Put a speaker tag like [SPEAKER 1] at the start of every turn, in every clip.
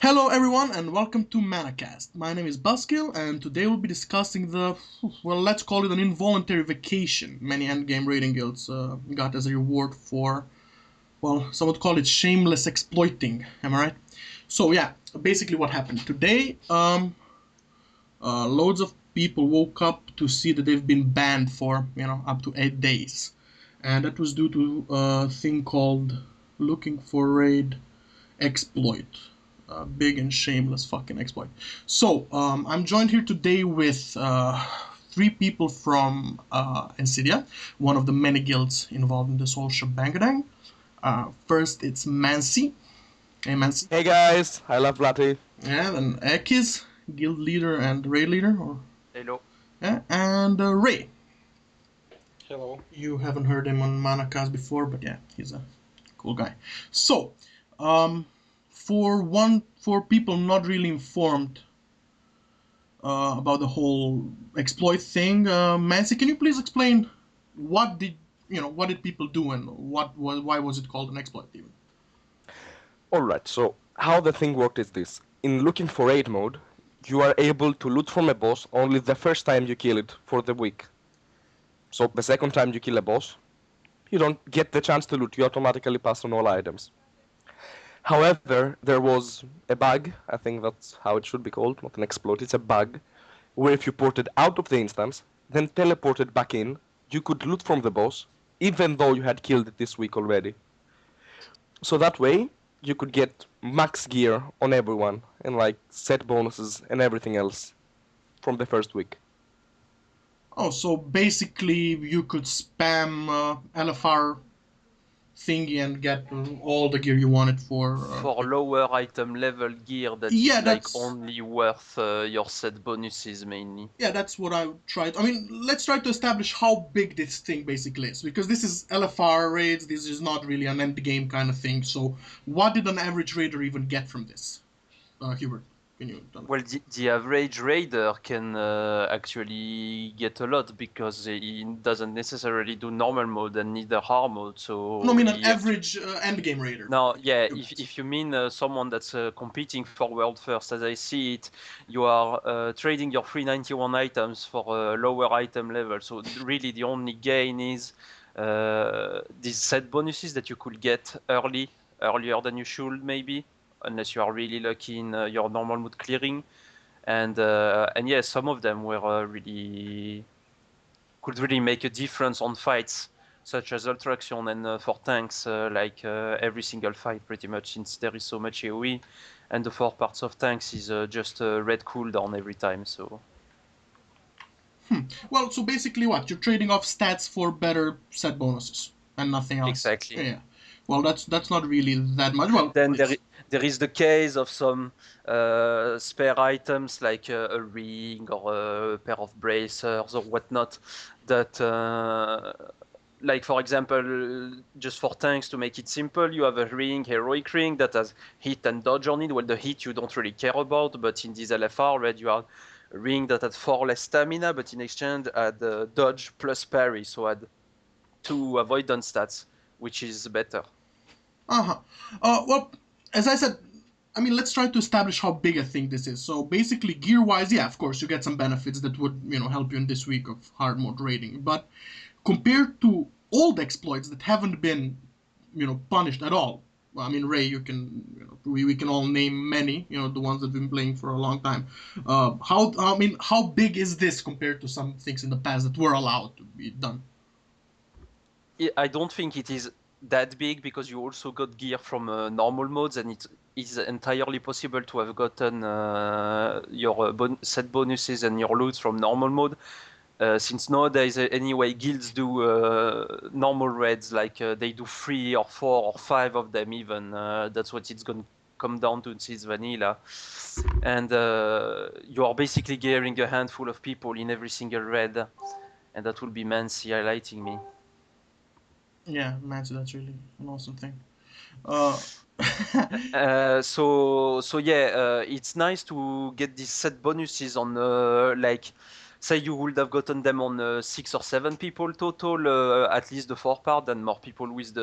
[SPEAKER 1] Hello everyone and welcome to Manacast. My name is Buzzkill and today we'll be discussing let's call it an involuntary vacation many endgame raiding guilds got as a reward for, some would call it shameless exploiting, am I right? So yeah, basically what happened today, loads of people woke up to see that they've been banned for, up to 8 days. And that was due to a thing called looking for raid exploit. Big and shameless fucking exploit. So, I'm joined here today with three people from Ensidia, one of the many guilds involved in this whole shebang. First, it's Mancy. Hey, Mancy.
[SPEAKER 2] Hey guys, I love Latte.
[SPEAKER 1] Yeah, then Ekis, guild leader and raid leader.
[SPEAKER 3] Hello.
[SPEAKER 1] Yeah, and Rei.
[SPEAKER 4] Hello.
[SPEAKER 1] You haven't heard him on Manacast before, but yeah, he's a cool guy. So, um, for people not really informed about the whole exploit thing. Mancy, can you please explain what did people do and why was it called an exploit even?
[SPEAKER 2] Alright, so how the thing worked is this. In looking for raid mode, you are able to loot from a boss only the first time you kill it for the week. So the second time you kill a boss, you don't get the chance to loot, you automatically pass on all items. However, there was a bug, I think that's how it should be called, not an exploit, it's a bug, where if you ported out of the instance, then teleported back in, you could loot from the boss, even though you had killed it this week already. So that way, you could get max gear on everyone and like set bonuses and everything else from the first week.
[SPEAKER 1] Oh, so basically you could spam LFR thingy and get all the gear you wanted for.
[SPEAKER 3] For lower item level gear that
[SPEAKER 1] Yeah,
[SPEAKER 3] is like
[SPEAKER 1] that's
[SPEAKER 3] only worth your set bonuses mainly.
[SPEAKER 1] yeah, that's what I tried. I mean, let's try to establish how big this thing basically is, because this is LFR raids. This is not really an end game kind of thing. So, what did an average raider even get from this? Hubert, can you tell us?
[SPEAKER 3] Well, the average raider can actually get a lot because he doesn't necessarily do normal mode and neither hard mode.
[SPEAKER 1] No, I
[SPEAKER 3] So
[SPEAKER 1] mean an average end game raider.
[SPEAKER 3] now, yeah,
[SPEAKER 1] Humans.
[SPEAKER 3] if you mean someone that's competing for world first, as I see it, you are trading your 391 items for a lower item level. So really, the only gain is these set bonuses that you could get earlier than you should, maybe, unless you are really lucky in your normal mode clearing. And yeah, some of them were really could really make a difference on fights such as Ultraction and for tanks, every single fight pretty much, since there is so much AoE, and the 4 parts of tanks is just a red cooldown every time. So
[SPEAKER 1] Well, so basically, what you're trading off stats for better set bonuses and nothing else.
[SPEAKER 3] exactly.
[SPEAKER 1] Yeah. Well, that's not really that much. Well,
[SPEAKER 3] Then
[SPEAKER 1] it's
[SPEAKER 3] there is the case of some spare items like a ring or a pair of bracers or whatnot that like for example, just for tanks, to make it simple, you have a ring, heroic ring, that has hit and dodge on it. Well, the hit you don't really care about, but in this LFR, red, you have a ring that had 4 less stamina, but in exchange had dodge plus parry, so had 2 avoidance stats, which is better.
[SPEAKER 1] uh-huh. Well, as I said, I mean, let's try to establish how big a thing this is. So basically, gear-wise, yeah, of course, you get some benefits that would, help you in this week of hard mode raiding. But compared to old exploits that haven't been, punished at all, well, I mean, Ray, you can, we can all name many, the ones that have been playing for a long time. How big is this compared to some things in the past that were allowed to be done?
[SPEAKER 3] I don't think it is that big because you also got gear from normal modes, and it is entirely possible to have gotten your set bonuses and your loots from normal mode. Since nowadays, anyway, guilds do normal raids, like they do 3 or 4 or 5 of them even. That's what it's going to come down to since vanilla. And you are basically gearing a handful of people in every single raid. And that will be Mancy highlighting me.
[SPEAKER 1] Yeah, man, so that's really an awesome thing. Uh,
[SPEAKER 3] So yeah, it's nice to get these set bonuses on like, say you would have gotten them on 6 or 7 people total, at least the 4 part, and more people with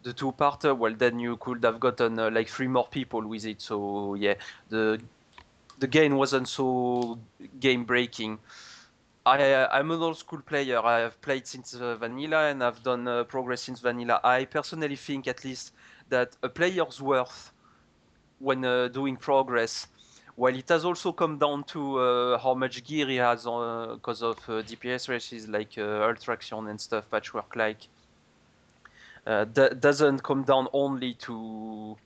[SPEAKER 3] the two-parter, well, then you could have gotten like 3 more people with it. So yeah, the game wasn't so game-breaking. I'm an old school player. I have played since vanilla and I've done progress since vanilla. I personally think, at least, that a player's worth when doing progress, while it has also come down to how much gear he has because of DPS races like Ultraction and stuff, patchwork like, doesn't come down only to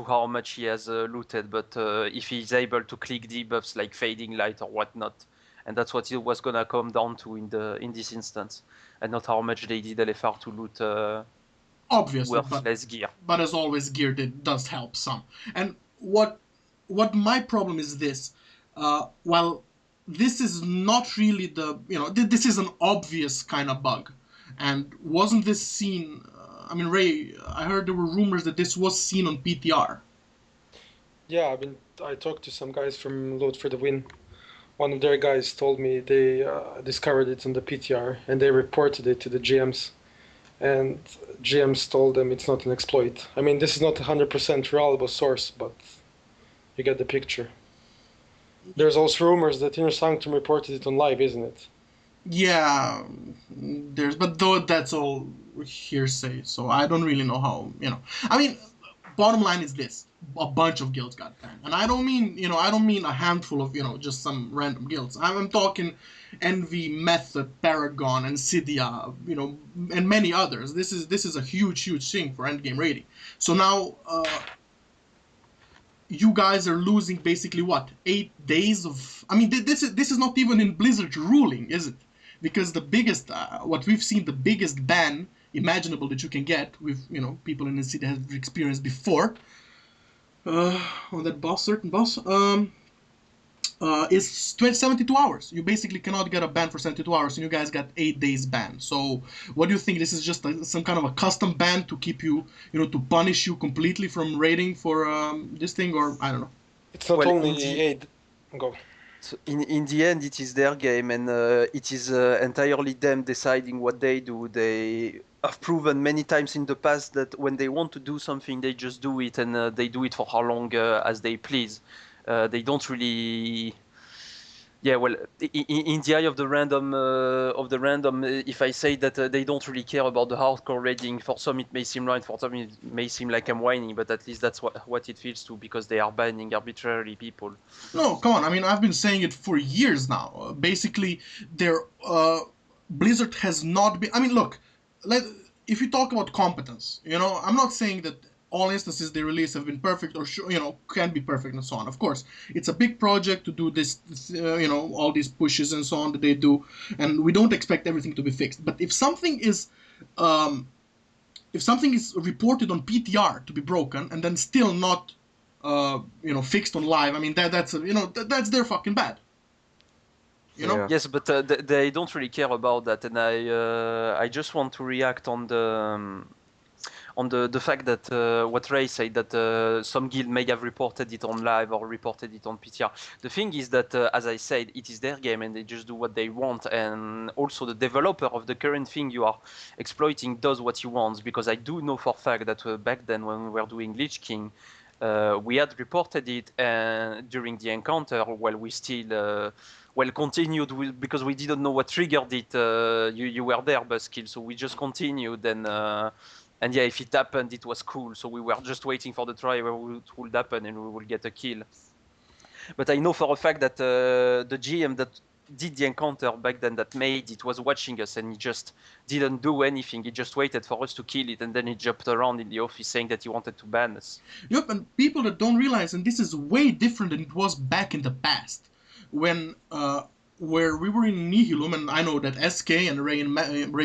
[SPEAKER 3] how much he has looted, but if he's able to click debuffs like fading light or whatnot. And that's what it was gonna come down to in this instance, and not how much they did LFR to loot
[SPEAKER 1] Obviously,
[SPEAKER 3] worthless gear.
[SPEAKER 1] but as always, gear does help some. And what my problem is this: while this is not really this is an obvious kind of bug, and wasn't this seen? I mean, Ray, I heard there were rumors that this was seen on PTR.
[SPEAKER 4] Yeah, I talked to some guys from Loot for the Win. One of their guys told me they discovered it on the PTR and they reported it to the GMs. And GMs told them it's not an exploit. I mean, this is not a 100% reliable source, but you get the picture. There's also rumors that Inner Sanctum reported it on live, isn't it?
[SPEAKER 1] Yeah, but though that's all hearsay, so I don't really know how, I mean, bottom line is this: a bunch of guilds got banned, and I don't mean a handful of, just some random guilds. I'm talking Envy, Method, Paragon, Ensidia, and many others. This is a huge thing for endgame rating. So now, you guys are losing basically what, 8 days of. I mean, this is not even in Blizzard ruling, is it? Because the biggest, what we've seen, the biggest ban imaginable that you can get with people in the city have experienced before, on that certain boss, is 72 hours. You basically cannot get a ban for 72 hours, and you guys got 8 days ban. So what do you think? This is just some kind of a custom ban to keep you, to punish you completely from raiding for this thing, or I don't know.
[SPEAKER 4] It's not
[SPEAKER 3] Well,
[SPEAKER 4] only aid. Go.
[SPEAKER 3] So in the end, it is their game, and it is entirely them deciding what they do. They have proven many times in the past that when they want to do something, they just do it, and they do it for how long as they please. They don't really. Yeah, well, in the eye of the random, if I say that they don't really care about the hardcore raiding, for some it may seem right, for some it may seem like I'm whining, but at least that's what it feels to, because they are banning arbitrarily people.
[SPEAKER 1] No, come on. I mean, I've been saying it for years now. Basically, Blizzard has not been. I mean, look, if you talk about competence, I'm not saying that all instances they release have been perfect or can be perfect and so on. Of course, it's a big project to do this, all these pushes and so on that they do, and we don't expect everything to be fixed. But if something is reported on PTR to be broken and then still not fixed on live, I mean that's their fucking bad.
[SPEAKER 2] Yeah.
[SPEAKER 3] Yes, but they don't really care about that, and I just want to react on the fact that what Rei said, that some guild may have reported it on live or reported it on PTR. The thing is that, as I said, it is their game and they just do what they want, and also the developer of the current thing you are exploiting does what he wants, because I do know for a fact that back then when we were doing Lich King, we had reported it during the encounter while we still continued with, because we didn't know what triggered it. You were there, Buzzkill, so we just continued, and yeah, if it happened, it was cool. So we were just waiting for the try where it would happen and we will get a kill. But I know for a fact that the GM that did the encounter back then, that made it, was watching us, and he just didn't do anything. He just waited for us to kill it, and then he jumped around in the office saying that he wanted to ban us.
[SPEAKER 1] Yep, and people that don't realize, and this is way different than it was back in the past, when where we were in Nihilum, and I know that SK and Rei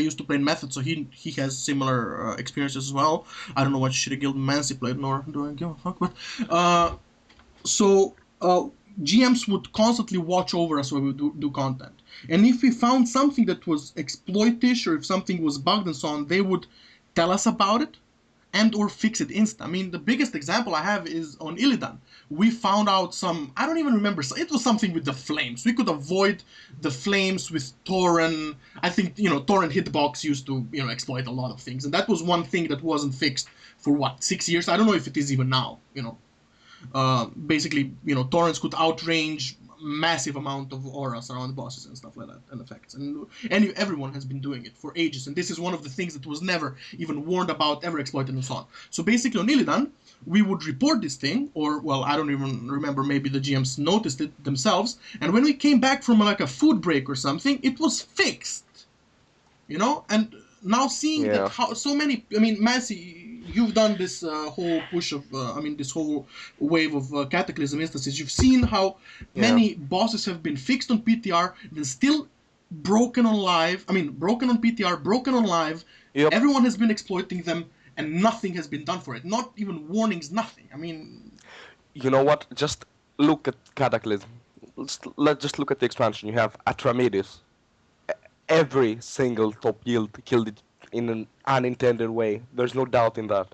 [SPEAKER 1] used to play in Method, so he has similar experiences as well. I don't know what shitty guild Mancy played, nor do I give a fuck, but GMs would constantly watch over us when we do content. And if we found something that was exploitish, or if something was bugged and so on, they would tell us about it. and or fix it instant. I mean, the biggest example I have is on Illidan. We found out some, I don't even remember, it was something with the flames. We could avoid the flames with Tauren. I think, Tauren Hitbox used to, exploit a lot of things. And that was one thing that wasn't fixed for, 6 years? I don't know if it is even now, basically, Taurens could outrange massive amount of auras around bosses and stuff like that, and effects, and everyone has been doing it for ages, and this is one of the things that was never even warned about, ever exploited, and so on. So basically on Illidan, we would report this thing, or, well, I don't even remember, maybe the GMs noticed it themselves, and when we came back from like a food break or something, it was fixed, and now seeing that how so many, I mean, Mancy, you've done this whole push of, this whole wave of Cataclysm instances. You've seen how many bosses have been fixed on PTR, then still broken on live. I mean, broken on PTR, broken on live.
[SPEAKER 2] Yep.
[SPEAKER 1] Everyone has been exploiting them, and nothing has been done for it. Not even warnings, nothing. I mean...
[SPEAKER 2] You know what? Just look at Cataclysm. Let's just look at the expansion. You have Atramides. Every single top guild killed it in an unintended way. There's no doubt in that.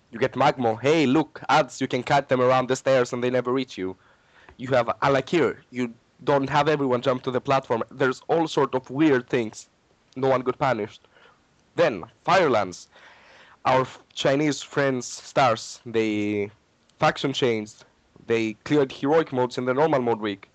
[SPEAKER 2] You get Magmo. Hey, look, ads. You can kite them around the stairs and they never reach you. You have Alakir. You don't have everyone jump to the platform. There's all sort of weird things. No one got punished. Then Firelands. Our Chinese friends, Stars, they faction changed. They cleared heroic modes in the normal mode week.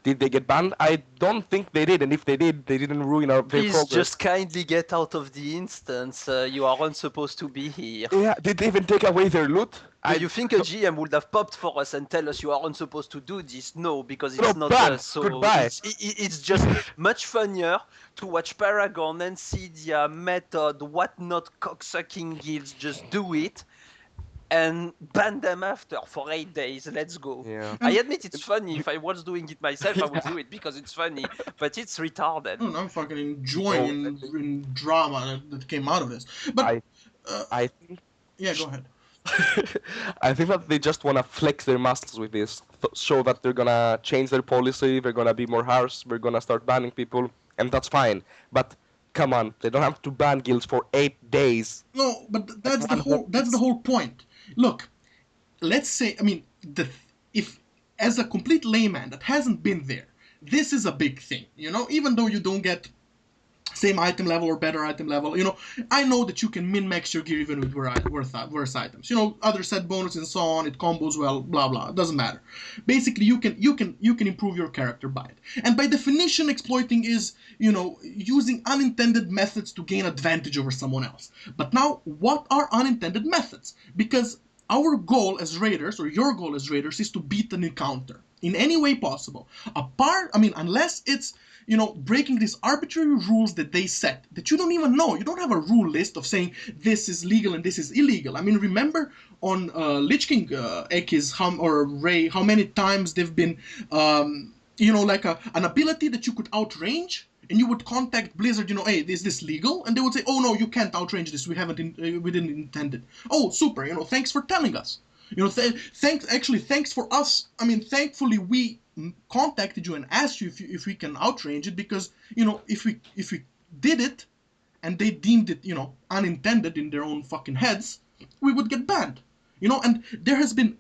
[SPEAKER 2] Did they get banned? I don't think they did, and if they did, they didn't ruin their
[SPEAKER 3] Please
[SPEAKER 2] progress.
[SPEAKER 3] just kindly get out of the instance. You aren't supposed to be here.
[SPEAKER 2] Yeah, did they even take away their loot?
[SPEAKER 3] Do you think a GM would have popped for us and tell us you aren't supposed to do this? No, because it's not
[SPEAKER 2] banned.
[SPEAKER 3] us. So
[SPEAKER 2] Goodbye.
[SPEAKER 3] it's just much funnier to watch Paragon, Ensidia, Method, whatnot, cocksucking guilds just do it and ban them after for 8 days. Let's go.
[SPEAKER 2] Yeah.
[SPEAKER 3] I admit it's funny. If I was doing it myself, I would do it because it's funny, but it's retarded.
[SPEAKER 1] I'm fucking enjoying in drama that came out of this. But
[SPEAKER 2] I think...
[SPEAKER 1] Yeah, go ahead.
[SPEAKER 2] I think that they just want to flex their muscles with this, show that they're gonna change their policy, they're gonna be more harsh, they're gonna start banning people, and that's fine. But come on, they don't have to ban guilds for 8 days.
[SPEAKER 1] No, but that's the whole point. Look, let's say, I mean, if as a complete layman that hasn't been there, this is a big thing, even though you don't get same item level or better item level, I know that you can min-max your gear even with worse items, other set bonuses and so on, it combos well, blah blah, it doesn't matter. Basically, you can improve your character by it. And by definition, exploiting is, using unintended methods to gain advantage over someone else. But now, what are unintended methods? Because our goal as raiders, or your goal as raiders, is to beat an encounter in any way possible. Unless it's, breaking these arbitrary rules that they set, that you don't even know. You don't have a rule list of saying this is legal and this is illegal. I mean, remember on Lich King Ekyu or Rei, how many times they've been, like an ability that you could outrange, and you would contact Blizzard, hey, is this legal? And they would say, oh no, you can't outrange this. We didn't intend it. Oh, super. Thanks for telling us. Thanks for us. I mean, thankfully we contacted you and asked you if we can outrange it, because if we did it and they deemed it unintended in their own fucking heads, we would get banned. And there has been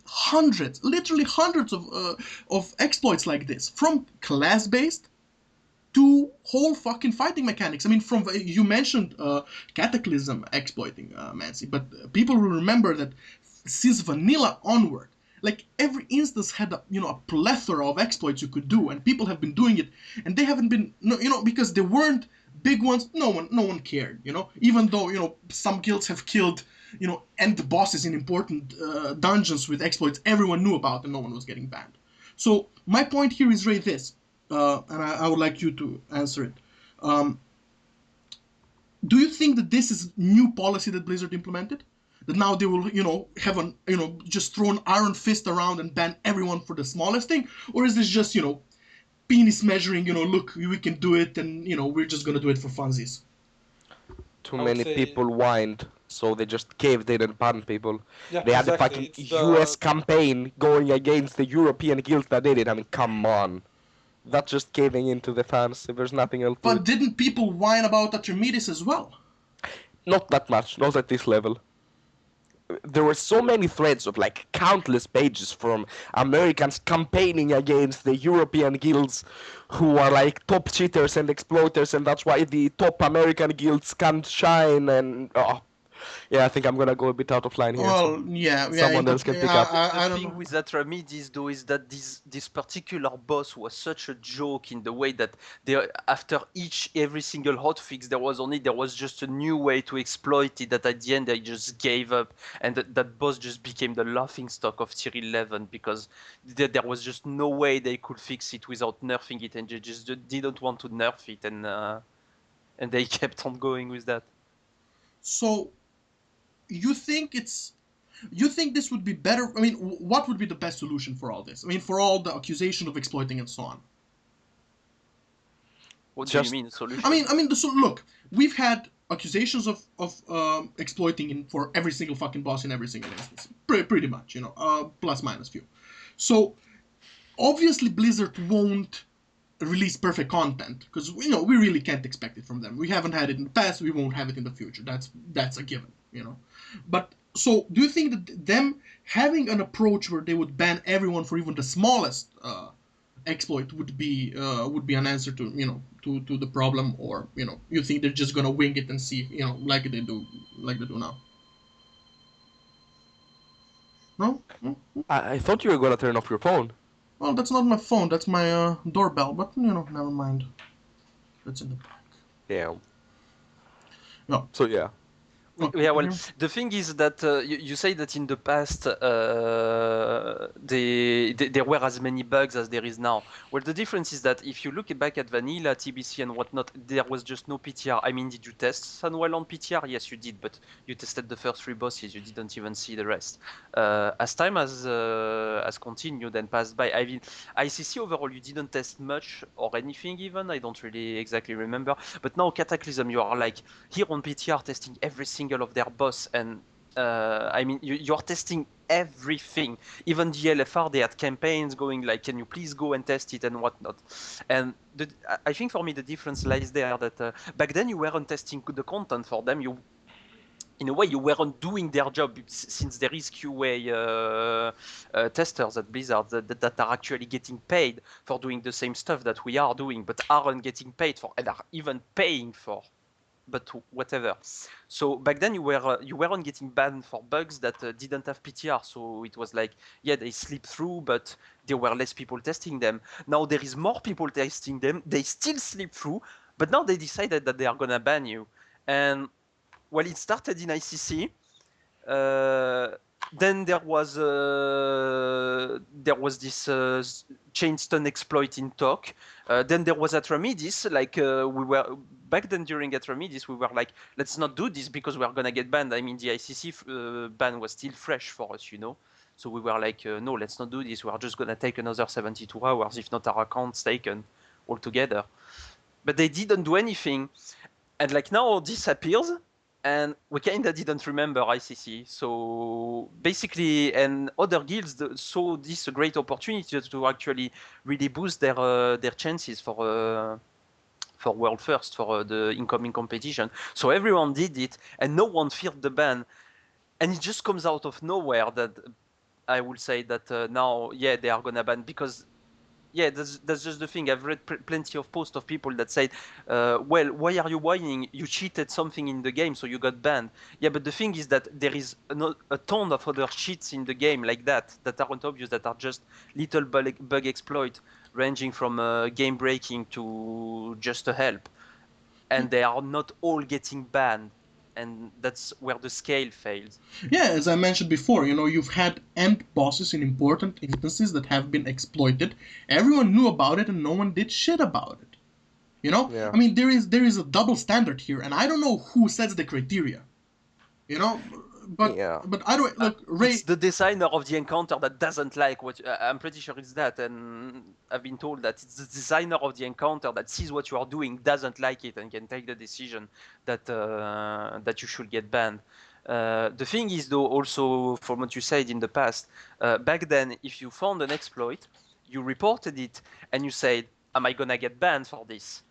[SPEAKER 1] literally hundreds of exploits like this, from class based to whole fucking fighting mechanics. I mean, you mentioned Cataclysm exploiting, Mancy, but people will remember that since vanilla onward, like every instance had a plethora of exploits you could do, and people have been doing it, and they haven't been, because they weren't big ones. No one cared, even though some guilds have killed end bosses in important dungeons with exploits everyone knew about, and no one was getting banned. So my point here is right this, and I would like you to answer it. Do you think that this is new policy that Blizzard implemented? That now they will, have just throw an iron fist around and ban everyone for the smallest thing? Or is this just, penis measuring, look, we can do it, and, we're just gonna do it for funsies?
[SPEAKER 2] Too many people whined, so they just caved in and banned people.
[SPEAKER 4] Yeah,
[SPEAKER 2] they had a fucking US campaign going against the European guilds that did it. I mean, come on. That's just caving into the fans if there's nothing else to
[SPEAKER 1] But
[SPEAKER 2] it.
[SPEAKER 1] didn't people whine about Atramides as well?
[SPEAKER 2] Not that much, not at this level. there were so many threads of like countless pages from Americans campaigning against the European guilds who are like top cheaters and exploiters, and that's why the top American guilds can't shine. And yeah, I think I'm gonna go a bit out of line here, so
[SPEAKER 1] Well, yeah,
[SPEAKER 2] someone else can pick up.
[SPEAKER 3] The
[SPEAKER 1] I don't
[SPEAKER 3] thing
[SPEAKER 1] know.
[SPEAKER 3] with that remedies though is that this particular boss was such a joke in the way that after every single hotfix there was just a new way to exploit it, that at the end they just gave up, and that boss just became the laughing stock of tier 11 because there was just no way they could fix it without nerfing it, and they just didn't want to nerf it, and they kept on going with that.
[SPEAKER 1] So, you think this would be better? I mean, what would be the best solution for all this? I mean, for all the accusation of exploiting and so on.
[SPEAKER 3] What do
[SPEAKER 2] Just-
[SPEAKER 3] you mean solution?
[SPEAKER 1] Look, we've had accusations of exploiting for every single fucking boss in every single instance, pretty much, plus minus few. So obviously Blizzard won't release perfect content because we really can't expect it from them. We haven't had it in the past, we won't have it in the future. That's a given, But so do you think that them having an approach where they would ban everyone for even the smallest exploit would be an answer to to the problem, or you think they're just gonna wing it and see like they do now? No?
[SPEAKER 2] I thought you were gonna turn off your phone.
[SPEAKER 1] Well, that's not my phone. That's my doorbell. But never mind. That's in the back.
[SPEAKER 2] Yeah.
[SPEAKER 1] No.
[SPEAKER 2] So yeah.
[SPEAKER 3] Yeah, well, the thing is that you say that in the past there were as many bugs as there is now. Well, the difference is that if you look back at vanilla, TBC and whatnot, there was just no PTR. I mean, did you test Sunwell on PTR? Yes, you did, but you tested the first 3 bosses. You didn't even see the rest. As time has continued and passed by, I mean, ICC overall, you didn't test much or anything even. I don't really exactly remember. But now Cataclysm, you are like here on PTR testing every single of their boss, and I mean you're testing everything. Even the LFR, they had campaigns going like, can you please go and test it and whatnot. And I think for me the difference lies there that back then you weren't testing the content for them. You in a way you weren't doing their job, since there is QA testers at Blizzard that are actually getting paid for doing the same stuff that we are doing, but aren't getting paid for and are even paying for. But whatever. So back then you weren't getting banned for bugs that didn't have PTR. So it was like, yeah, they slip through, but there were less people testing them. Now there is more people testing them. They still slip through, but now they decided that they are gonna ban you. And well, it started in ICC. Then there was this chainstone exploit in talk. Then there was at Remedis, like we were back then during at Remedis, we were like, let's not do this because we are gonna get banned. I mean, the ICC ban was still fresh for us, So we were like, no, let's not do this. We are just gonna take another 72 hours, if not our accounts taken altogether. But they didn't do anything, and like now this appears. And we kinda didn't remember ICC, so basically, and other guilds saw this a great opportunity to actually really boost their chances for world first, for the incoming competition. So everyone did it, and no one feared the ban, and it just comes out of nowhere that I will say that now, yeah, they are gonna ban because. Yeah, that's just the thing. I've read plenty of posts of people that said, well, why are you whining? You cheated something in the game, so you got banned. Yeah, but the thing is that there is a ton of other cheats in the game like that aren't obvious, that are just little bug exploit, ranging from game breaking to just a help. And they are not all getting banned. And that's where the scale fails.
[SPEAKER 1] Yeah, as I mentioned before, you've had end bosses in important instances that have been exploited. Everyone knew about it and no one did shit about it.
[SPEAKER 2] Yeah.
[SPEAKER 1] I mean, there is a double standard here, and I don't know who sets the criteria. But
[SPEAKER 2] Yeah.
[SPEAKER 1] but I don't look. Rei,
[SPEAKER 3] It's the designer of the encounter that doesn't like what. I'm pretty sure it's that, and I've been told that it's the designer of the encounter that sees what you are doing, doesn't like it, and can take the decision that that you should get banned. The thing is, though, also from what you said in the past, back then, if you found an exploit, you reported it, and you said, "Am I gonna get banned for this?"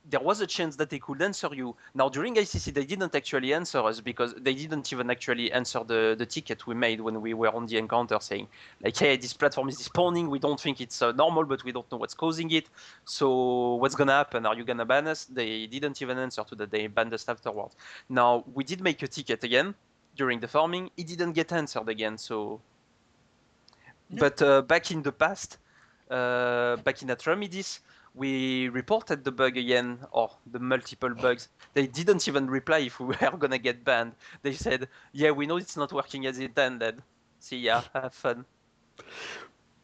[SPEAKER 3] there was a chance that they could answer you. Now, during ICC, they didn't actually answer us because they didn't even actually answer the ticket we made when we were on the encounter saying, like, hey, this platform is despawning. We don't think it's normal, but we don't know what's causing it. So what's going to happen? Are you going to ban us? They didn't even answer to that. They banned us afterwards. Now, we did make a ticket again during the farming. It didn't get answered again. So, but back in the past, back in Atromedis, we reported the bug again, or the multiple bugs. They didn't even reply if we were gonna get banned. They said, yeah, we know it's not working as intended. See ya, have fun.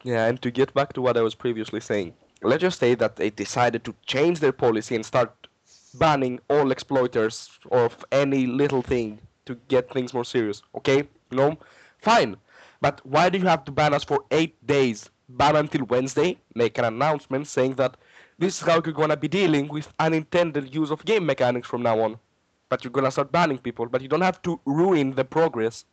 [SPEAKER 2] Yeah, and to get back to what I was previously saying, let's just say that they decided to change their policy and start banning all exploiters of any little thing to get things more serious. Okay, fine. But why do you have to ban us for 8 days? Ban until Wednesday, make an announcement saying that this is how you're gonna be dealing with unintended use of game mechanics from now on. But you're gonna start banning people, but you don't have to ruin the progress.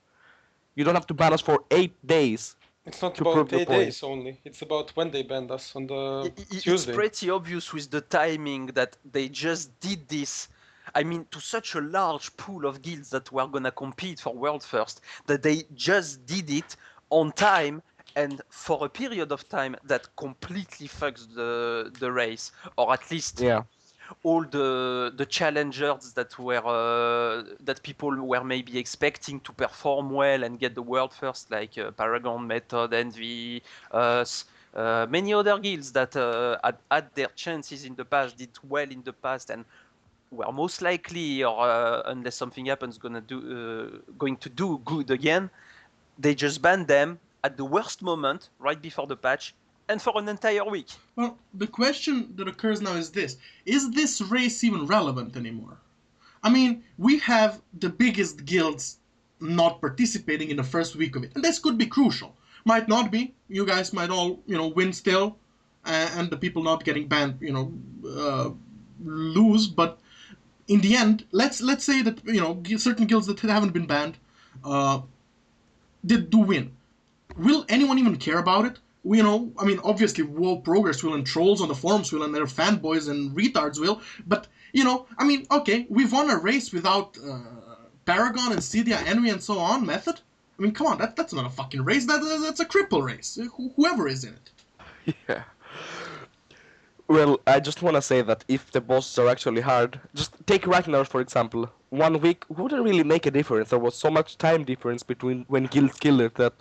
[SPEAKER 2] You don't have to ban us for 8 days
[SPEAKER 4] It's not
[SPEAKER 2] to prove
[SPEAKER 4] about
[SPEAKER 2] your
[SPEAKER 4] 8 days
[SPEAKER 2] point.
[SPEAKER 4] only. It's about when they banned us on the
[SPEAKER 3] It's
[SPEAKER 4] Tuesday.
[SPEAKER 3] pretty obvious with the timing that they just did this. I mean, to such a large pool of guilds that were gonna compete for World First, that they just did it on time and for a period of time that completely fucks the race, or at least
[SPEAKER 2] Yeah.
[SPEAKER 3] all the challengers that were that people were maybe expecting to perform well and get the world first, like Paragon, Method, Envy, us, many other guilds that had their chances in the past, did well in the past, and were most likely, or unless something happens, going to do good again. They just banned them at the worst moment, right before the patch, and for an entire week.
[SPEAKER 1] Well, the question that occurs now is this: is this race even relevant anymore? I mean, we have the biggest guilds not participating in the first week of it, and this could be crucial. Might not be. You guys might all, win still, and the people not getting banned, lose. But in the end, let's say that certain guilds that haven't been banned, did do win. Will anyone even care about it? I mean, obviously, World Progress will, and trolls on the forums will, and their fanboys and retards will. But I mean, okay, we've won a race without Paragon, Ensidia, Envy, and so on. Method. I mean, come on, that's not a fucking race. That's a cripple race. Whoever is in it.
[SPEAKER 2] Yeah. Well, I just want to say that if the bosses are actually hard, just take Ragnar for example. 1 week wouldn't really make a difference. There was so much time difference between when guilds killed it that,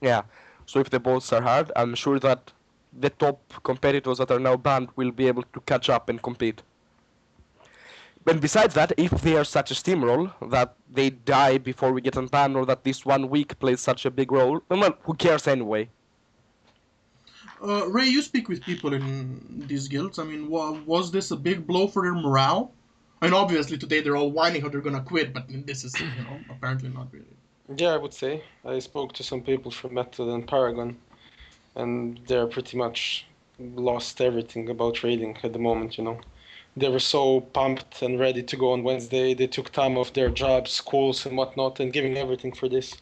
[SPEAKER 2] yeah. So if the bosses are hard, I'm sure that the top competitors that are now banned will be able to catch up and compete. And besides that, if they are such a steamroll that they die before we get unbanned, or that this 1 week plays such a big role, then well, who cares anyway?
[SPEAKER 1] Rei, you speak with people in these guilds. I mean, was this a big blow for their morale? I mean, obviously today they're all whining how they're gonna quit, but this is, apparently not really.
[SPEAKER 4] Yeah, I would say. I spoke to some people from Method and Paragon, and they're pretty much lost everything about trading at the moment, They were so pumped and ready to go on Wednesday. They took time off their jobs, schools, and whatnot, and giving everything for this.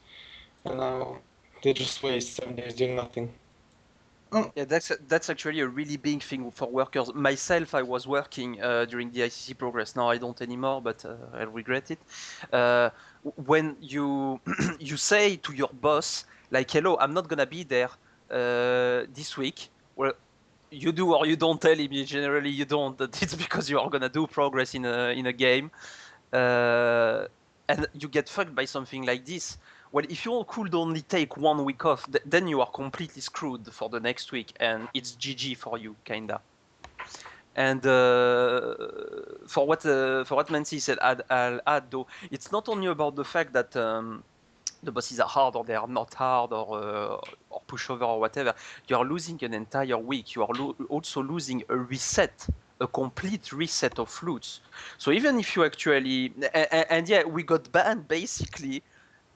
[SPEAKER 4] And now they just waste 7 days doing nothing.
[SPEAKER 3] Yeah, that's actually a really big thing for workers. Myself, I was working during the ICC Progress. Now I don't anymore, but I regret it. When you you say to your boss, like, "Hello, I'm not gonna be there this week," well, you do or you don't tell him. Generally, you don't. It's because you are gonna do progress in a game, and you get fucked by something like this. Well, if you could only take 1 week off, then you are completely screwed for the next week, and it's GG for you, kinda. And for what Mancy said, I'll add though, it's not only about the fact that the bosses are hard or they are not hard, or pushover or whatever. You are losing an entire week. You are also losing a reset, a complete reset of flutes. So even if you actually and yeah, we got banned basically.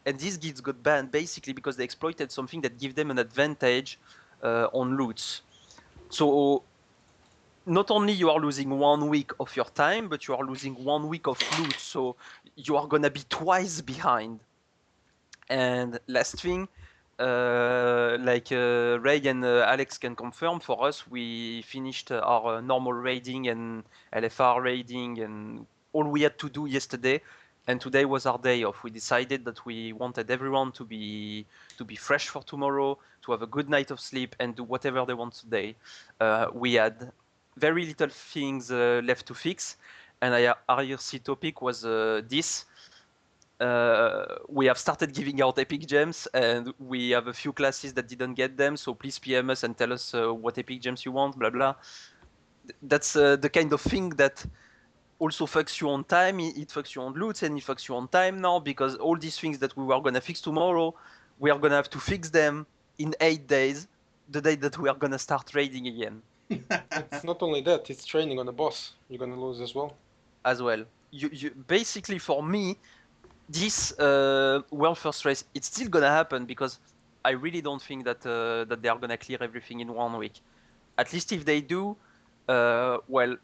[SPEAKER 3] And these guilds got banned basically because they exploited something that gave them an advantage on loots. So not only you are losing 1 week of your time, but you are losing 1 week of loot. So you are gonna be twice behind. And last thing, Ray and Alex can confirm, for us, we finished our normal raiding and LFR raiding and all we had to do yesterday, and today was our day off. We decided that we wanted everyone to be fresh for tomorrow, to have a good night of sleep and do whatever they want today. We had very little things left to fix, and our IRC topic was this. We have started giving out epic gems, and we have a few classes that didn't get them, so please PM us and tell us what epic gems you want, blah blah. That's the kind of thing that also fucks you on time, it fucks you on loots, and it fucks you on time now, because all these things that we were gonna fix tomorrow, we are gonna have to fix them in 8 days, the day that we are gonna start trading again.
[SPEAKER 4] It's not only that, it's training on the boss. You're gonna lose as well.
[SPEAKER 3] As well. You basically, for me, this world first race, it's still gonna happen, because I really don't think that that they are gonna clear everything in 1 week. At least if they do, well,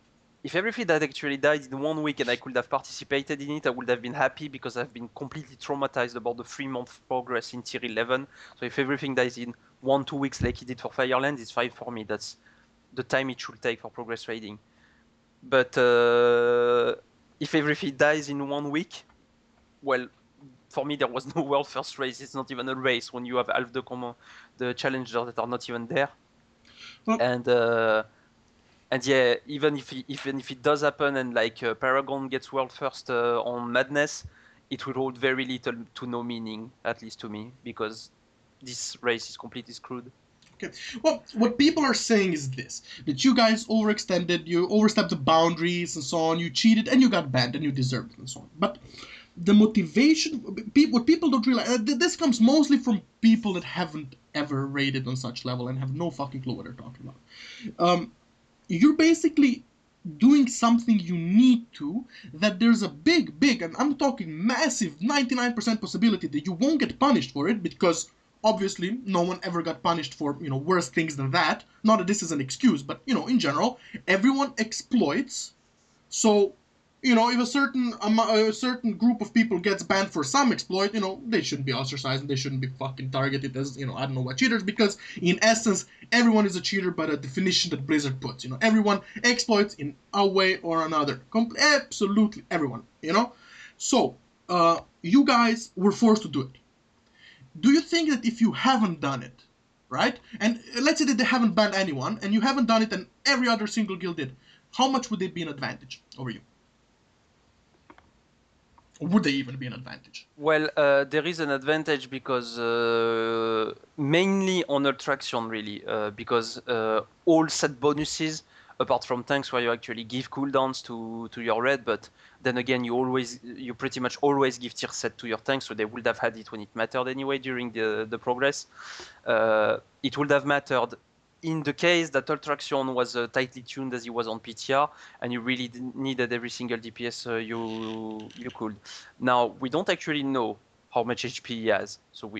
[SPEAKER 3] if everything that actually died in 1 week and I could have participated in it, I would have been happy, because I've been completely traumatized about the 3-month progress in tier 11. So if everything dies in 1-2 weeks like it did for Firelands, it's fine for me. That's the time it should take for progress raiding. But if everything dies in 1 week, well, for me there was no world first race. It's not even a race when you have half the challengers that are not even there.
[SPEAKER 1] Well,
[SPEAKER 3] and yeah, even if it does happen and like Paragon gets world first on Madness, it will hold very little to no meaning, at least to me, because this race is completely screwed.
[SPEAKER 1] Okay. Well, what people are saying is this: that you guys overextended, you overstepped the boundaries and so on, you cheated, and you got banned, and you deserved it, and so on. But the motivation, what people don't realize, this comes mostly from people that haven't ever raided on such level and have no fucking clue what they're talking about. You're basically doing something you need to, that there's a big, and I'm talking massive 99% possibility that you won't get punished for it, because obviously no one ever got punished for, worse things than that. Not that this is an excuse, but, in general, everyone exploits. So, if a certain group of people gets banned for some exploit, they shouldn't be ostracized and they shouldn't be fucking targeted as, I don't know what, cheaters, because in essence, everyone is a cheater by the definition that Blizzard puts. Everyone exploits in a way or another. Absolutely everyone. So, you guys were forced to do it. Do you think that if you haven't done it, right? And let's say that they haven't banned anyone, and you haven't done it, and every other single guild did, how much would it be an advantage over you? Or would they even be an advantage?
[SPEAKER 3] Well, there is an advantage, because mainly on Ultraction, really, because all set bonuses, apart from tanks where you actually give cooldowns to your red, but then again you pretty much always give tier set to your tanks, so they would have had it when it mattered anyway during the progress. It would have mattered in the case that Ultraction was tightly tuned as he was on PTR, and you really needed every single DPS you could. Now, we don't actually know how much HP he has, so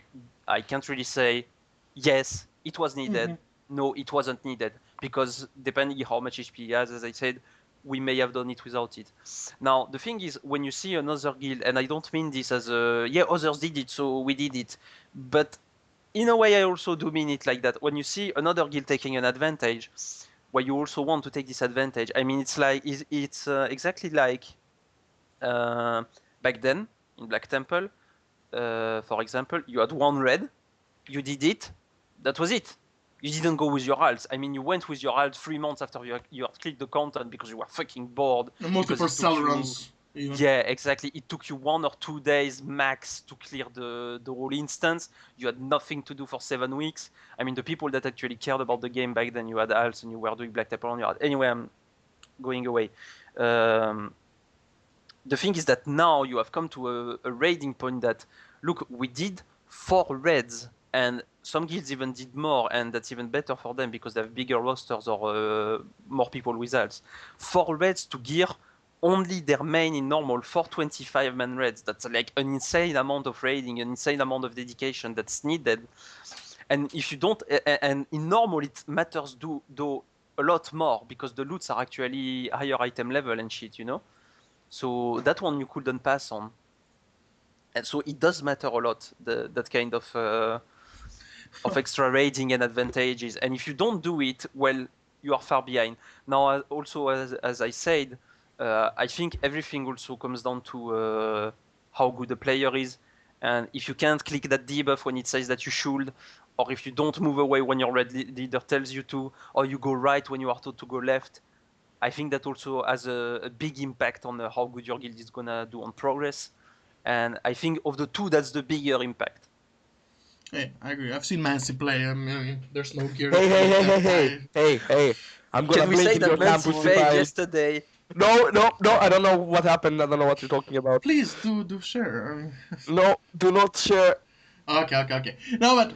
[SPEAKER 3] I can't really say, yes, it was needed, no, it wasn't needed, because depending how much HP he has, as I said, we may have done it without it. Now, the thing is, when you see another guild, and I don't mean this as yeah, others did it, so we did it, but in a way, I also do mean it like that. When you see another guild taking an advantage, where you also want to take this advantage, I mean, it's like it's exactly like back then in Black Temple, for example, you had one red, you did it, that was it. You didn't go with your alts. I mean, you went with your alt 3 months after you had clicked the content because you were fucking bored.
[SPEAKER 1] And mostly for cell runs.
[SPEAKER 3] Yeah, exactly. It took you 1 or 2 days max to clear the whole instance. You had nothing to do for 7 weeks. I mean, the people that actually cared about the game back then, you had alts and you were doing Black Temple on your alt. Anyway, I'm going away. The thing is that now you have come to a raiding point that, look, we did 4 reds, and some guilds even did more, and that's even better for them because they have bigger rosters or more people with alts. 4 reds to gear only their main in normal, 425-man raids. That's like an insane amount of raiding, an insane amount of dedication that's needed. And if you don't, and in normal, it matters do a lot more because the loots are actually higher item level and shit, So that one you couldn't pass on. And so it does matter a lot, that kind of of extra raiding and advantages. And if you don't do it, well, you are far behind. Now, also, as I said, I think everything also comes down to how good the player is. And if you can't click that debuff when it says that you should, or if you don't move away when your red leader tells you to, or you go right when you are told to go left, I think that also has a big impact on how good your guild is gonna do on progress. And I think of the two, that's the bigger impact.
[SPEAKER 1] Hey, I agree. I've seen Mancy play. I mean, there's no gear
[SPEAKER 2] Hey,
[SPEAKER 1] that
[SPEAKER 2] hey,
[SPEAKER 1] can beat
[SPEAKER 2] hey, hey,
[SPEAKER 1] that
[SPEAKER 2] hey,
[SPEAKER 1] guy.
[SPEAKER 2] hey. I'm gonna
[SPEAKER 3] Can we
[SPEAKER 2] blink
[SPEAKER 3] say
[SPEAKER 2] in
[SPEAKER 3] that
[SPEAKER 2] your camp
[SPEAKER 3] Mancy
[SPEAKER 2] if you
[SPEAKER 3] failed
[SPEAKER 2] buy.
[SPEAKER 3] yesterday?
[SPEAKER 2] No, I don't know what happened. I don't know what you're talking about.
[SPEAKER 1] Please do share. I mean,
[SPEAKER 2] No, do not share.
[SPEAKER 1] okay. No, but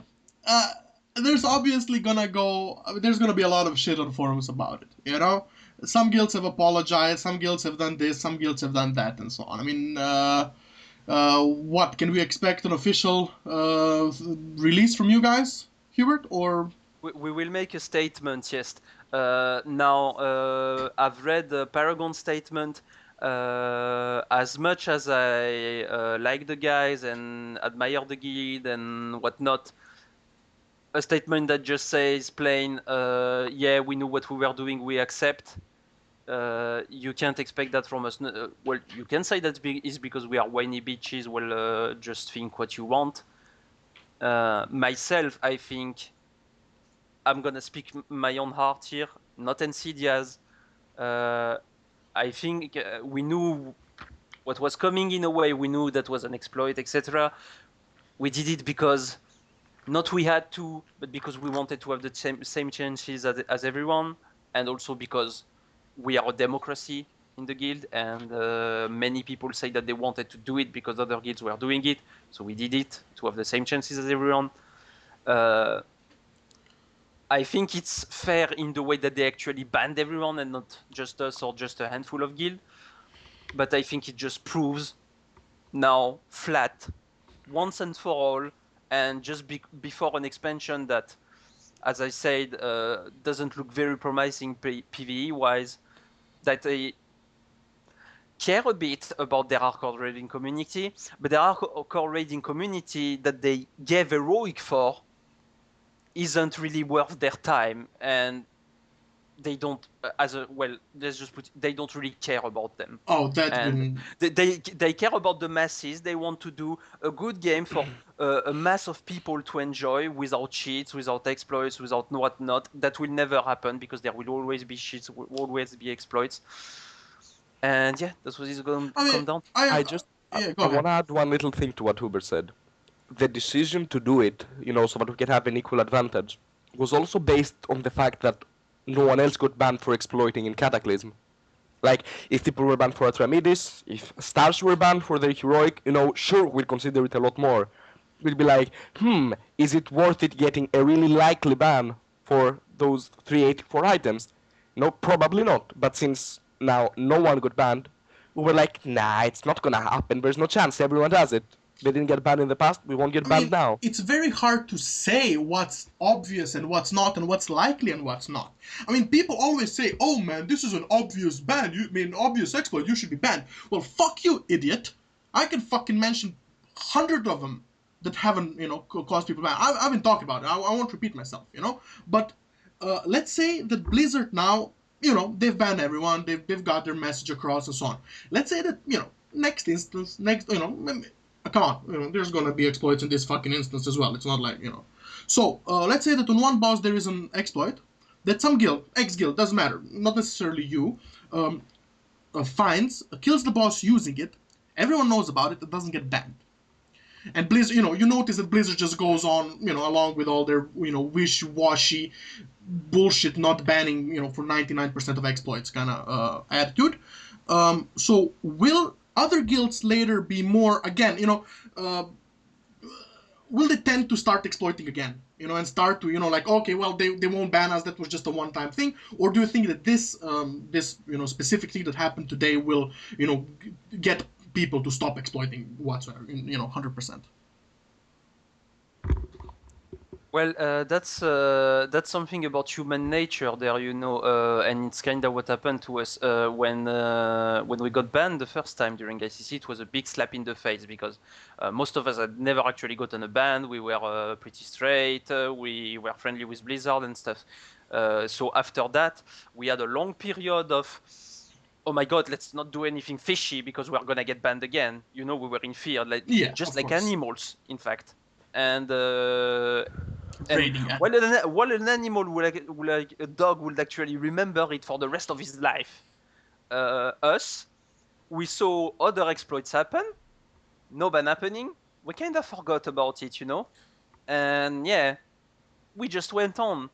[SPEAKER 1] there's obviously gonna go. There's gonna be a lot of shit on forums about it. You know, some guilds have apologized, some guilds have done this, some guilds have done that, and so on. I mean, what can we expect an official release from you guys, Hubert, or?
[SPEAKER 3] We will make a statement, yes. Now, I've read the Paragon statement. As much as I like the guys and admire the guild and whatnot, a statement that just says plain, yeah, we knew what we were doing, we accept. You can't expect that from us. Well, you can say that is because we are whiny bitches. Well, just think what you want. Myself, I think I'm gonna speak my own heart here, not Ensidia's. I think we knew what was coming in a way. We knew that was an exploit, etc. We did it because not we had to, but because we wanted to have the same chances as everyone, and also because we are a democracy in the guild, and many people say that they wanted to do it because other guilds were doing it, so we did it to have the same chances as everyone. I think it's fair in the way that they actually banned everyone and not just us or just a handful of guild. But I think it just proves now flat, once and for all, and just before an expansion that, as I said, doesn't look very promising PvE wise, that they care a bit about their hardcore raiding community, but their hardcore raiding community that they gave heroic for isn't really worth their time, and they don't let's just put they don't really care about them,
[SPEAKER 1] Oh, that's
[SPEAKER 3] and
[SPEAKER 1] been.
[SPEAKER 3] they care about the masses. They want to do a good game for a mass of people to enjoy without cheats, without exploits, without whatnot. That will never happen because there will always be cheats, will always be exploits, and yeah, that's what it's going to
[SPEAKER 1] I mean,
[SPEAKER 3] come down.
[SPEAKER 2] I just
[SPEAKER 1] yeah. Go
[SPEAKER 2] I want
[SPEAKER 1] ahead.
[SPEAKER 2] to add one little thing to what Hubert said. The decision to do it, so that we can have an equal advantage, was also based on the fact that no one else got banned for exploiting in Cataclysm. Like, if people were banned for Atramides, if stars were banned for their heroic, sure, we'll consider it a lot more. We'll be like, is it worth it getting a really likely ban for those 384 items? No, probably not. But since now no one got banned, we were like, nah, it's not gonna happen. There's no chance. Everyone does it. They didn't get banned in the past. We won't get
[SPEAKER 1] I
[SPEAKER 2] banned
[SPEAKER 1] mean,
[SPEAKER 2] now.
[SPEAKER 1] it's very hard to say what's obvious and what's not, and what's likely and what's not. I mean, people always say, "Oh man, this is an obvious ban. You mean obvious exploit? You should be banned." Well, fuck you, idiot. I can fucking mention 100 of them that haven't, caused people ban. I've been talking about it. I won't repeat myself, But let's say that Blizzard now, they've banned everyone. They've got their message across and so on. Let's say that, next instance, come on, there's gonna be exploits in this fucking instance as well. It's not like, So, let's say that on one boss there is an exploit that some guild, X-guild, doesn't matter, not necessarily you, finds, kills the boss using it. Everyone knows about it. It doesn't get banned. And Blizzard, you notice that Blizzard just goes on, along with all their, wish-washy bullshit, not banning, for 99% of exploits kind of attitude. So will other guilds later be more, again, will they tend to start exploiting again? And start to, like, okay, well, they won't ban us, that was just a one-time thing? Or do you think that this, specific thing that happened today will, get people to stop exploiting whatsoever, 100%?
[SPEAKER 3] Well, that's something about human nature there, you know, and it's kind of what happened to us when we got banned the first time during ICC. It was a big slap in the face because most of us had never actually gotten a ban. We were pretty straight. We were friendly with Blizzard and stuff. So after that, we had a long period of, oh my God, let's not do anything fishy because we're gonna get banned again. You know, we were in fear, like
[SPEAKER 1] Yeah,
[SPEAKER 3] just
[SPEAKER 1] of
[SPEAKER 3] like
[SPEAKER 1] course.
[SPEAKER 3] animals, in fact. And
[SPEAKER 1] Raiding
[SPEAKER 3] while an animal like a dog would actually remember it for the rest of his life, us, we saw other exploits happen, no ban happening, we kind of forgot about it, you know? And yeah, we just went on.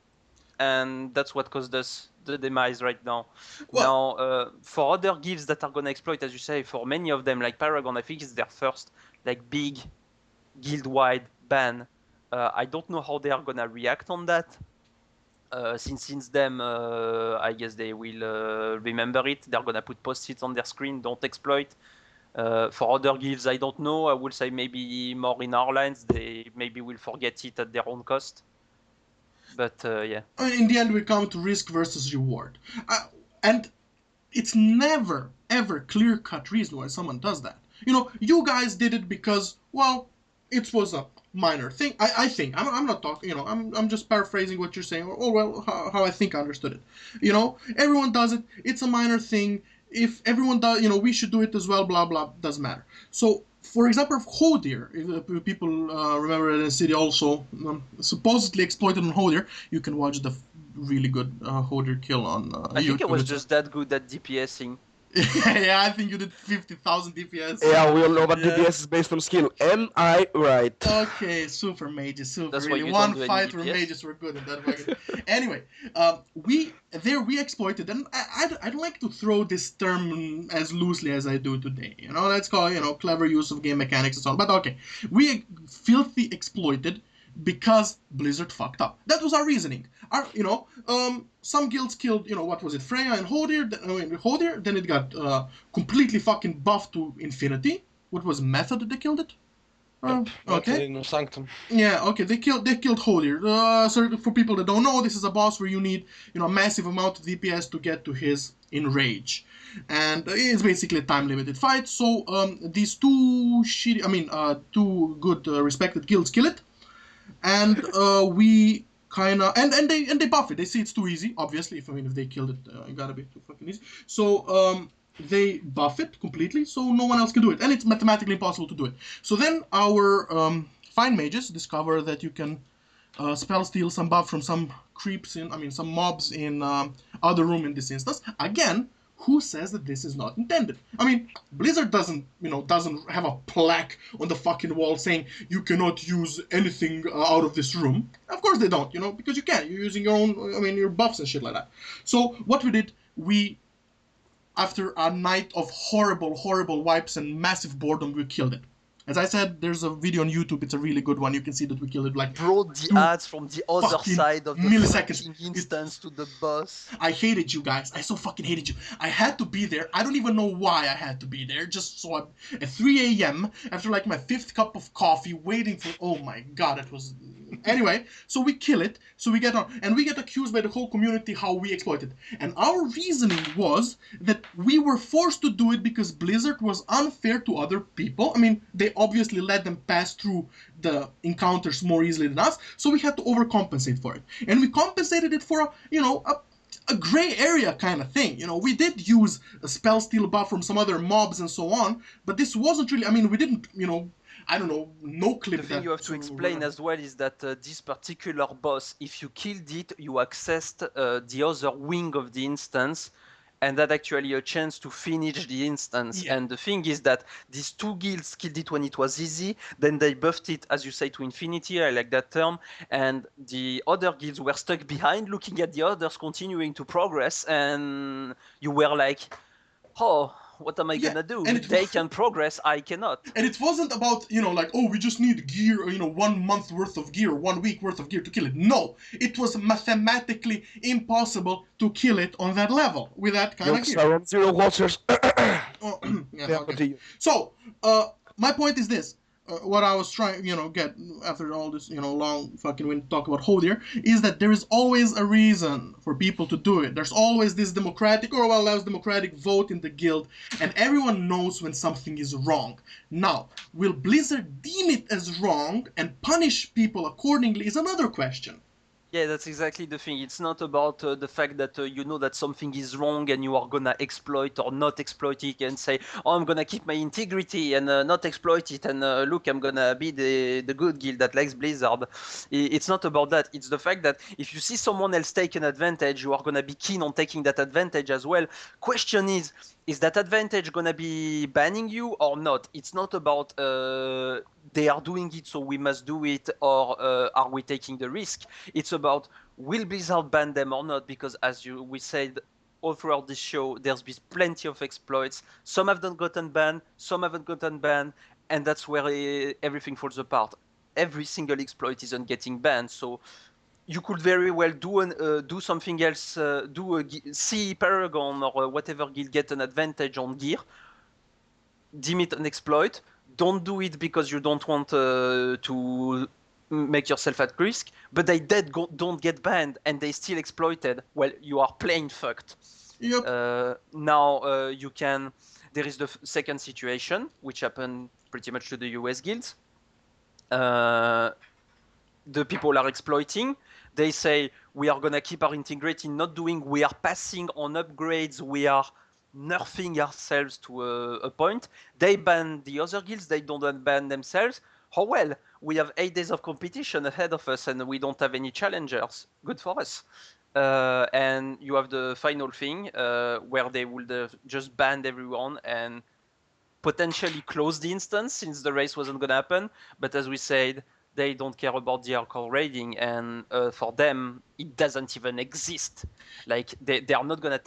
[SPEAKER 3] And that's what caused us the demise right now.
[SPEAKER 1] Well,
[SPEAKER 3] Now, for other guilds that are gonna exploit, as you say, for many of them, like Paragon, I think it's their first like big guild-wide ban. I don't know how they are gonna react on that. Since them, I guess they will remember it. They're gonna put post-its on their screen. Don't exploit. For other guilds, I don't know. I would say maybe more in our lines. They maybe will forget it at their own cost. But yeah.
[SPEAKER 1] I mean, in the end, we come to risk versus reward, and it's never ever clear cut reason why someone does that. You know, you guys did it because, well, it was a minor thing. I think I'm not talking. You know, I'm just paraphrasing what you're saying. Oh well, how I think I understood it. You know, everyone does it. It's a minor thing. If everyone does, you know, we should do it as well. Blah blah. Doesn't matter. So, for example, of Hodir, if people remember that Ensidia also supposedly exploited on Hodir, you can watch the really good Hodir kill on YouTube.
[SPEAKER 3] I think I was just that good at DPSing.
[SPEAKER 1] Yeah, I think you did 50,000 DPS.
[SPEAKER 2] Yeah, we all know that
[SPEAKER 1] Yeah.
[SPEAKER 2] DPS is based on skill. Am I right?
[SPEAKER 1] Okay, super mages, super.
[SPEAKER 3] That's why
[SPEAKER 1] Really,
[SPEAKER 3] you
[SPEAKER 1] one
[SPEAKER 3] don't do any
[SPEAKER 1] fight where
[SPEAKER 3] DPS?
[SPEAKER 1] mages were good in that fucking. Anyway, we exploited, and I'd like to throw this term as loosely as I do today. You know, let's call it, clever use of game mechanics and so on. But okay, we filthy exploited because Blizzard fucked up. That was our reasoning. Some guilds killed, what was it, Freya and Hodir. Then it got completely fucking buffed to infinity. What was Method that they killed it? Okay.
[SPEAKER 4] No Sanctum.
[SPEAKER 1] Yeah, okay. They killed Hodir. So for people that don't know, this is a boss where you need, a massive amount of DPS to get to his Enrage. And it's basically a time-limited fight. So these two two good respected guilds kill it. And we kind of and they buff it. They see it's too easy. Obviously, if they killed it, it gotta be too fucking easy. So they buff it completely, so no one else can do it, and it's mathematically impossible to do it. So then our fine mages discover that you can spell steal some buff from some creeps some mobs in other room in this instance. Again, who says that this is not intended? Blizzard doesn't have a plaque on the fucking wall saying you cannot use anything out of this room. Of course they don't, because you can. You're using your own, your buffs and shit like that. So what we did, after a night of horrible, horrible wipes and massive boredom, we killed it. As I said, there's a video on YouTube. It's a really good one. You can see that we killed it like
[SPEAKER 3] brought the ads from the other side of the
[SPEAKER 1] milliseconds.
[SPEAKER 3] fucking instance to the boss.
[SPEAKER 1] I hated you guys. I so fucking hated you. I had to be there. I don't even know why I had to be there. Just so at 3 a.m. after like my 5th cup of coffee, waiting for. Oh my god, it was. Anyway, so we kill it. So we get on, and we get accused by the whole community how we exploit it. And our reasoning was that we were forced to do it because Blizzard was unfair to other people. They obviously let them pass through the encounters more easily than us, so we had to overcompensate for it. And we compensated it for a gray area kind of thing. We did use a spell steal buff from some other mobs and so on, but this wasn't really. We didn't. I don't know, no clip.
[SPEAKER 3] The thing you have to explain as well is that this particular boss, if you killed it, you accessed the other wing of the instance, and that actually a chance to finish the instance.
[SPEAKER 1] Yeah.
[SPEAKER 3] And the thing is that these two guilds killed it when it was easy, then they buffed it, as you say, to infinity, I like that term, and the other guilds were stuck behind looking at the others continuing to progress, and you were like, oh, what am I gonna do? They can progress, I cannot.
[SPEAKER 1] And it wasn't about, we just need gear, 1 month worth of gear, 1 week worth of gear to kill it. No, it was mathematically impossible to kill it on that level with that kind of gear.
[SPEAKER 2] Around 0 watchers.
[SPEAKER 1] Okay. So, my point is this. what I was trying, get after all this, long fucking when talk about Hodier, is that there is always a reason for people to do it. There's always this democratic or less democratic vote in the guild, and everyone knows when something is wrong. Now, will Blizzard deem it as wrong and punish people accordingly is another question.
[SPEAKER 3] Yeah, that's exactly the thing. It's not about the fact that you know that something is wrong and you are gonna exploit or not exploit it and say, "Oh, I'm gonna keep my integrity and not exploit it." And look, I'm gonna be the good guild that likes Blizzard. It's not about that. It's the fact that if you see someone else take an advantage, you are gonna be keen on taking that advantage as well. Question is that advantage gonna be banning you or not? It's not about they are doing it, so we must do it, or are we taking the risk? It's about will Blizzard ban them or not? Because as we said all throughout this show, there's been plenty of exploits. Some have not gotten banned, some haven't gotten banned, and that's where everything falls apart. Every single exploit isn't getting banned, so you could very well do something else, see Paragon or whatever guild get an advantage on gear, deem it an exploit. Don't do it because you don't want to make yourself at risk, but they don't get banned and they still exploited. Well, you are plain fucked.
[SPEAKER 1] Yep.
[SPEAKER 3] Now you can. There is the second situation, which happened pretty much to the US guilds. The people are exploiting. They say we are gonna keep our integrity not doing. We are passing on upgrades. We are nerfing ourselves to a point. They ban the other guilds. They don't ban themselves. Oh well, we have 8 days of competition ahead of us, and we don't have any challengers. Good for us. And you have the final thing where they will just ban everyone and potentially close the instance since the race wasn't going to happen. But as we said, they don't care about the hardcore raiding, and for them, it doesn't even exist. Like they are not going to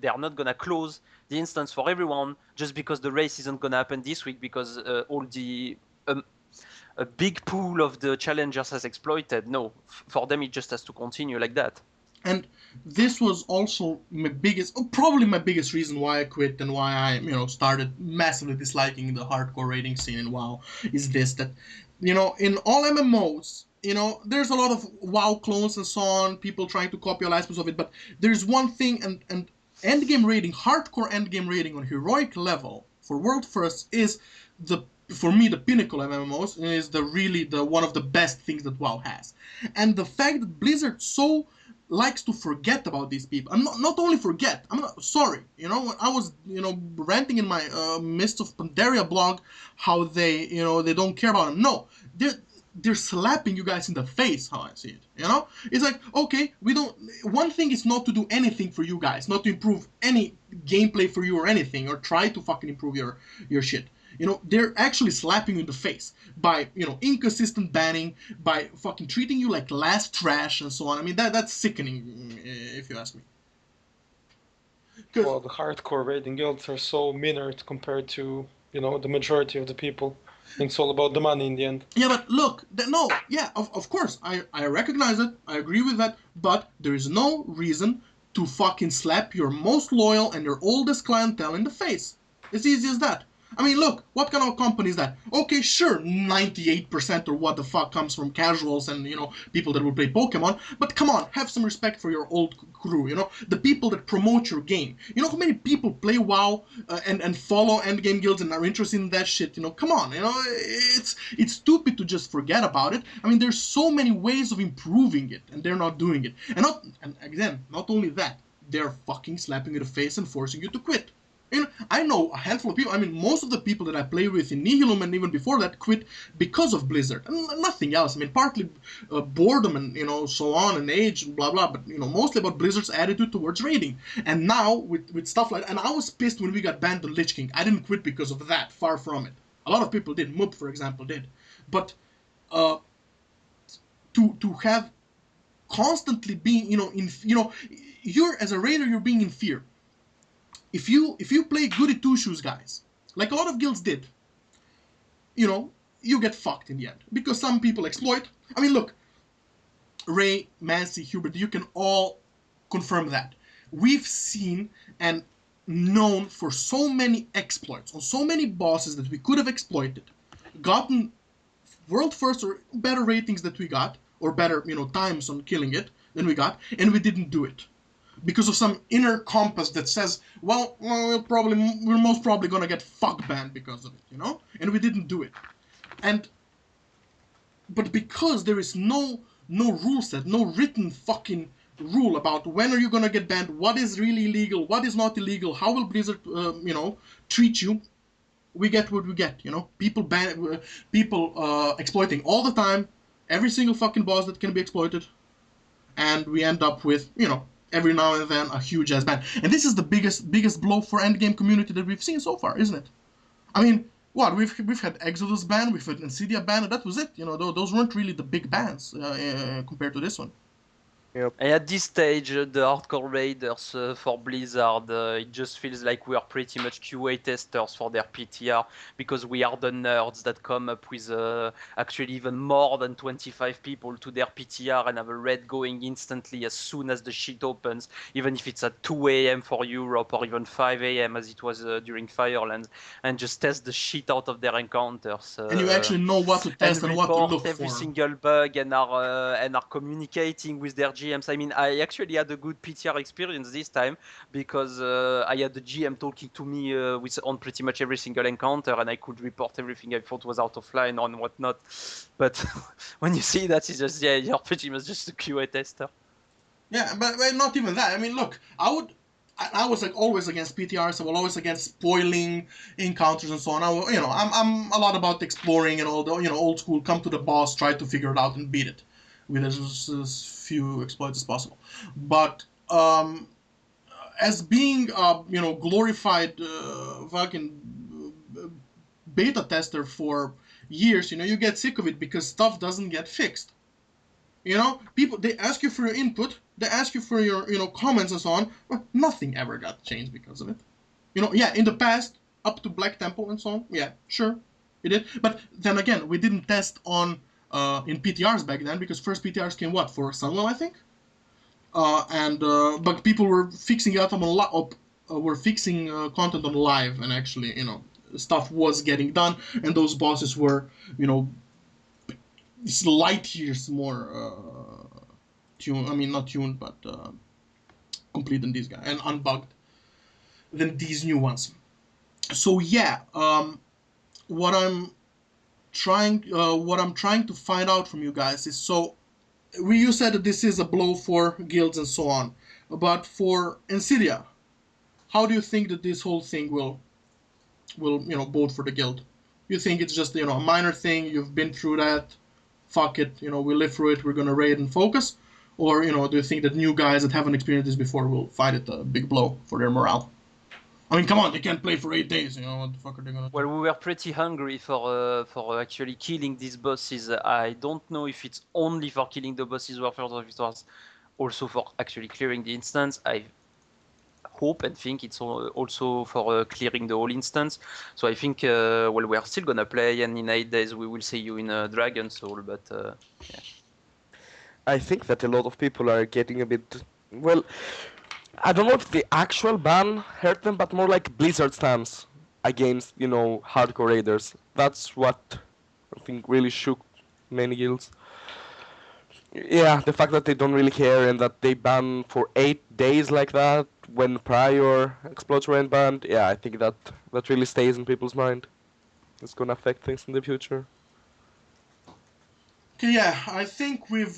[SPEAKER 3] they are not going to close the instance for everyone just because the race isn't going to happen this week because all the a big pool of the challengers has exploited. No, for them it just has to continue like that.
[SPEAKER 1] And this was also probably my biggest reason why I quit and why I, started massively disliking the hardcore raiding scene in WoW, is this, that, in all MMOs, there's a lot of WoW clones and so on, people trying to copy all aspects of it, but there's one thing, and endgame raiding, hardcore endgame raiding on heroic level for world first is for me the pinnacle of MMOs, is the one of the best things that WoW has. And the fact that Blizzard so likes to forget about these people. I'm not only forget. I'm not sorry. When I was ranting in my Mists of Pandaria blog how they they don't care about them. No, they're slapping you guys in the face. How I see it. It's like, okay, we don't. One thing is not to do anything for you guys, not to improve any gameplay for you or anything, or try to fucking improve your shit. They're actually slapping you in the face by, inconsistent banning, by fucking treating you like last trash and so on. I mean, that's sickening, if you ask me.
[SPEAKER 4] Well, the hardcore raiding guilds are so minor compared to, the majority of the people. It's all about the money in the end.
[SPEAKER 1] Yeah, but look, no, yeah, of course, I recognize it, I agree with that, but there is no reason to fucking slap your most loyal and your oldest clientele in the face. It's easy as that. I mean, look, what kind of company is that? Okay, sure, 98% or what the fuck comes from casuals and, people that will play Pokemon, but come on, have some respect for your old crew, the people that promote your game. You know how many people play WoW and follow endgame guilds and are interested in that shit, come on, it's stupid to just forget about it. I mean, there's so many ways of improving it, and they're not doing it. And again, not only that, they're fucking slapping you in the face and forcing you to quit. I know a handful of people. I mean, most of the people that I play with in Nihilum and even before that quit because of Blizzard and nothing else. I mean, partly boredom and so on and age and blah blah, but mostly about Blizzard's attitude towards raiding. And now with stuff like, and I was pissed when we got banned on Lich King. I didn't quit because of that. Far from it. A lot of people did. Moop, for example, did. But to have constantly being you're as a raider, you're being in fear. If you play goody two shoes, guys, like a lot of guilds did, you get fucked in the end because some people exploit. I mean, look, Rei, Mancy, Hubert, you can all confirm that. We've seen and known for so many exploits on so many bosses that we could have exploited. gotten world first or better ratings that we got, or better, times on killing it than we got, and we didn't do it because of some inner compass that says, well, we're most probably gonna get fuck banned because of it, and we didn't do it. But because there is no rule set, no written fucking rule about when are you gonna get banned, what is really illegal, what is not illegal, how will Blizzard, treat you, we get what we get, people exploiting all the time, every single fucking boss that can be exploited, and we end up with, every now and then a huge ass ban. And this is the biggest blow for endgame community that we've seen so far, isn't it? I mean, what we've had Exodus ban, we've had Ensidia ban, and that was it. Those weren't really the big bans compared to this one.
[SPEAKER 2] Yep.
[SPEAKER 3] And at this stage, the hardcore raiders for Blizzard, it just feels like we are pretty much QA testers for their PTR, because we are the nerds that come up with actually even more than 25 people to their PTR and have a raid going instantly as soon as the shit opens, even if it's at 2 a.m. for Europe or even 5 a.m. as it was during Firelands, and just test the shit out of their encounters.
[SPEAKER 1] And you actually know what to test and what to look
[SPEAKER 3] every
[SPEAKER 1] for.
[SPEAKER 3] single bug and are communicating with their GMs. I mean, I actually had a good PTR experience this time because I had the GM talking to me on pretty much every single encounter, and I could report everything I thought was out of line or whatnot. But when you see that, it's just, you're pretty much just a QA tester.
[SPEAKER 1] Yeah, but not even that. I mean, look, I was like always against PTRs. I was always against spoiling encounters and so on. I'm a lot about exploring and all the old school. Come to the boss, try to figure it out and beat it with as few exploits as possible. But as being glorified fucking beta tester for years, you get sick of it because stuff doesn't get fixed. People, they ask you for your input, they ask you for your comments and so on, but nothing ever got changed because of it. In the past, up to Black Temple and so on, yeah, sure, it did. But then again, we didn't test on in PTRs back then, because first PTRs came for Sunwell, I think, but people were fixing it were fixing content on live, and actually stuff was getting done, and those bosses were it's light years more tuned. I mean, not tuned, but complete than these guys, and unbugged than these new ones. So yeah, what I'm trying to find out from you guys is, so you said that this is a blow for guilds and so on, but for Ensidia, how do you think that this whole thing will bode for the guild? You think it's just a minor thing? You've been through that. Fuck it, we live through it, we're gonna raid and focus? Or, do you think that new guys that haven't experienced this before will find it a big blow for their morale? I mean, come on, they can't play for 8 days, what the fuck are they gonna do?
[SPEAKER 3] Well, we were pretty hungry for actually killing these bosses. I don't know if it's only for killing the bosses or if it was also for actually clearing the instance. I hope and think it's also for clearing the whole instance. So I think, we are still gonna play, and in 8 days we will see you in Dragon Soul, but yeah.
[SPEAKER 2] I think that a lot of people are getting a bit, well, I don't know if the actual ban hurt them, but more like Blizzard's stance against, hardcore raiders. That's what I think really shook many guilds. Yeah, the fact that they don't really care and that they ban for 8 days like that when prior exploits weren't banned, yeah, I think that really stays in people's mind. It's gonna affect things in the future.
[SPEAKER 1] Okay, yeah, I think we've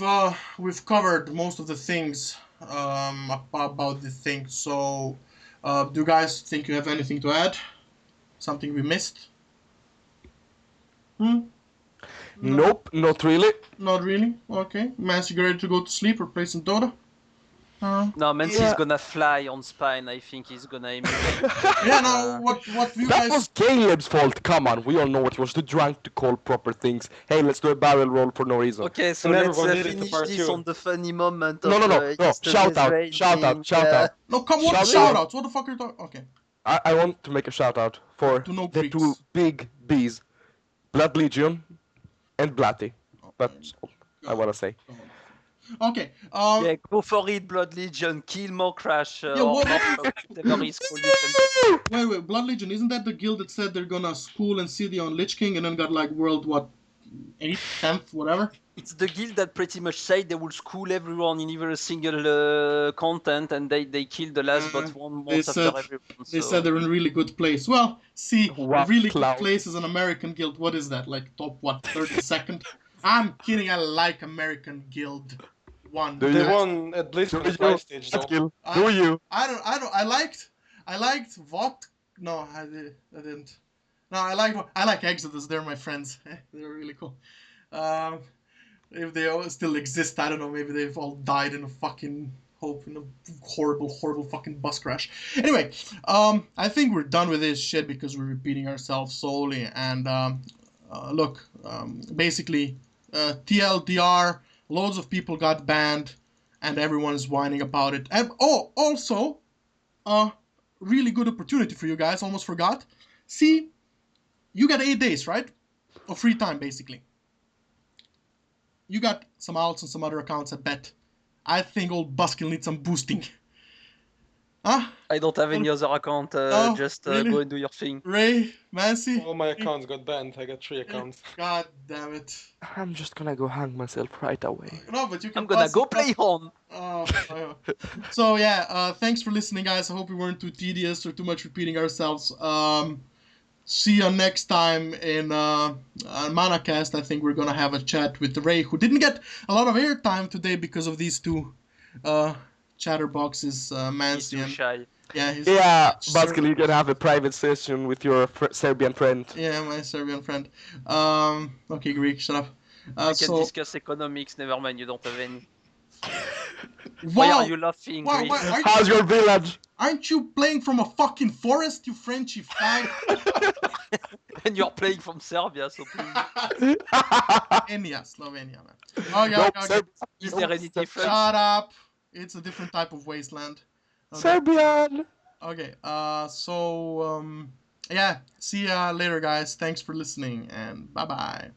[SPEAKER 1] covered most of the things about the thing. So, do you guys think you have anything to add? Something we missed?
[SPEAKER 2] Nope, not really.
[SPEAKER 1] Not really. Okay, Mancy, you ready to go to sleep or play some Dota?
[SPEAKER 3] No, Mancy's gonna fly on Spine. I think he's gonna emulate.
[SPEAKER 1] Yeah, no, what you
[SPEAKER 2] That
[SPEAKER 1] guys...
[SPEAKER 2] was Caleb's fault. Come on, we all know what he was too drunk to call proper things. Hey, let's do a barrel roll for no reason.
[SPEAKER 3] Okay, so
[SPEAKER 4] And
[SPEAKER 3] let's
[SPEAKER 4] everyone needed to
[SPEAKER 3] finish
[SPEAKER 4] part
[SPEAKER 3] this
[SPEAKER 4] two.
[SPEAKER 3] on the funny moment.
[SPEAKER 2] No, shout out.
[SPEAKER 1] No, come on,
[SPEAKER 2] Shout
[SPEAKER 1] shout-outs. What the fuck are you talking... Okay.
[SPEAKER 2] I want to make a shout out for
[SPEAKER 1] To no
[SPEAKER 2] the
[SPEAKER 1] Greeks.
[SPEAKER 2] two big Bs, Blood Legion and Blatty. That's all I want to say.
[SPEAKER 1] Okay.
[SPEAKER 3] Yeah, go for it, Blood Legion. Kill more Crash
[SPEAKER 1] Yeah,
[SPEAKER 3] or
[SPEAKER 1] what-
[SPEAKER 3] more whatever is called. You can...
[SPEAKER 1] Wait, Blood Legion, isn't that the guild that said they're gonna school Ensidia on Lich King and then got like world, what, 8th, 10th, whatever?
[SPEAKER 3] It's the guild that pretty much said they will school everyone in either a single content, and they killed the last but one
[SPEAKER 1] They
[SPEAKER 3] month after
[SPEAKER 1] said
[SPEAKER 3] everyone.
[SPEAKER 1] they
[SPEAKER 3] So
[SPEAKER 1] said they're in really good place. Well, see, a
[SPEAKER 2] What
[SPEAKER 1] really good
[SPEAKER 2] cloud?
[SPEAKER 1] place is an American guild. What is that? Like top what, 32nd? I'm kidding. I like American Guild 1.
[SPEAKER 2] Do
[SPEAKER 4] They
[SPEAKER 2] you-
[SPEAKER 4] won at least
[SPEAKER 2] Do
[SPEAKER 4] on the
[SPEAKER 2] you?
[SPEAKER 4] prize stage, though.
[SPEAKER 2] Buzzkill?
[SPEAKER 1] I-
[SPEAKER 2] Do you?
[SPEAKER 1] I don't. I liked what? No, I didn't. No, I like Exodus. They're my friends. They're really cool. If they all still exist, I don't know. Maybe they've all died in a fucking in a horrible fucking bus crash. Anyway, I think we're done with this shit because we're repeating ourselves solely. And look, basically, TLDR, loads of people got banned, and everyone's whining about it. And also, really good opportunity for you guys. Almost forgot. See, you got 8 days, right, of free time, basically. You got some alts and some other accounts, I bet. I think old Buzzkill needs some boosting. Huh?
[SPEAKER 3] I don't have any other account.
[SPEAKER 1] No,
[SPEAKER 3] Just
[SPEAKER 1] really?
[SPEAKER 3] go and do your thing.
[SPEAKER 1] Ray, Mancy?
[SPEAKER 4] All my accounts got banned. I got 3 accounts.
[SPEAKER 1] God damn it.
[SPEAKER 2] I'm just gonna go hang myself right away.
[SPEAKER 1] No, but you can
[SPEAKER 3] I'm gonna
[SPEAKER 1] pass
[SPEAKER 3] go
[SPEAKER 1] it-
[SPEAKER 3] play Horn.
[SPEAKER 1] Oh, yeah. So yeah, thanks for listening, guys. I hope we weren't too tedious or too much repeating ourselves. See you next time in Manacast. I think we're gonna have a chat with Rei, who didn't get a lot of airtime today because of these two chatterboxes,
[SPEAKER 3] He's
[SPEAKER 1] Mancy
[SPEAKER 3] too
[SPEAKER 1] and
[SPEAKER 3] shy.
[SPEAKER 1] yeah, he's
[SPEAKER 2] Yeah, Buzzkill, you can have a private session with your Serbian friend.
[SPEAKER 1] yeah, my Serbian friend. Okay, Greek, shut up.
[SPEAKER 3] I can
[SPEAKER 1] So
[SPEAKER 3] discuss economics. Never mind, you don't have any.
[SPEAKER 1] wow,
[SPEAKER 3] Why are you laughing,
[SPEAKER 1] wow,
[SPEAKER 3] Greek?
[SPEAKER 1] why,
[SPEAKER 2] How's your village?
[SPEAKER 1] aren't you playing from a fucking forest, you Frenchy fag?
[SPEAKER 3] And you're playing from Serbia, so please.
[SPEAKER 1] Slovenia, man. Okay,
[SPEAKER 2] Nope,
[SPEAKER 1] okay.
[SPEAKER 2] Serb-
[SPEAKER 3] Is there any difference?
[SPEAKER 1] Shut up. It's a different type of wasteland. Okay.
[SPEAKER 2] Serbian!
[SPEAKER 1] Okay. Yeah. See ya later, guys. Thanks for listening, and bye bye.